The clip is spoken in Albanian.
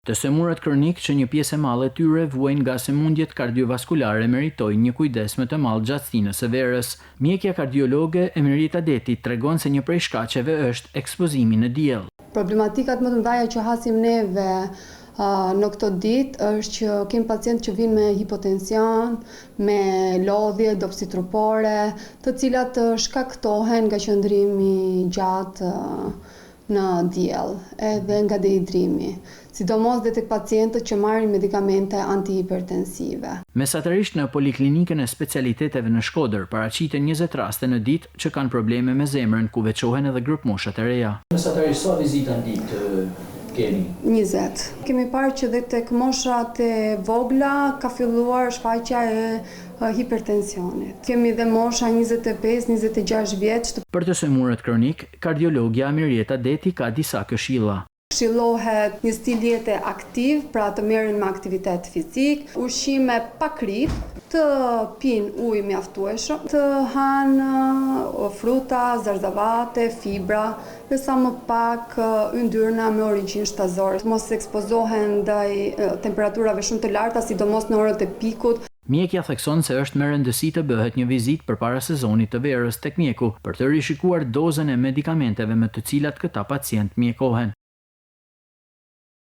Të semurat kronik që një pjesë e madhe e tyre vuajnë nga sëmundjet kardiovaskulare meritojnë një kujdes më të madh gjatësinë së verës. Mjekja kardiologe Emerita Deti tregon se një prej shkaqeve është ekspozimi në diell. Problematikat më të mëdha që hasim neve në këto ditë është që kemi pacientë që vinë me hipotension, me lodhje, dopsi trupore, të cilat shkaktohen nga qëndrimi gjatë në diell, edhe nga dehidrimi, sidomos dhe tek pacientët që marrin medikamente antihipertensive. Mesatërisht në poliklinikën e specialiteteve në Shkodër paraqiten 20 raste në ditë që kanë probleme me zemrën, ku veçohen edhe grup moshat e reja. Mesatërisht sa vizita në ditë keni? 20. Kemi parë që dhe tek moshat e vogla ka filluar shfaqja e hipertensionit. Kemi dhe mosha 25-26 vjeç. Për të semurat kronik, kardiologja Emerita Deti ka disa këshilla. Këshillohet një stil jete aktiv, pra të merren me aktivitet fizik, ushqime pa krip, të pinë ujë mjaftueshëm, të hanë fruta, zarzavate, fibra, dhe sa më pak yndyrna me origjinë shtazore. Mos ekspozohen ndaj temperaturave shumë të larta, sidomos në orët e pikut. Mjekja thekson se është me rëndësi të bëhet një vizitë përpara sezonit të verës tek mjeku për të rishikuar dozën e medikamenteve me të cilat këta pacient mjekohen.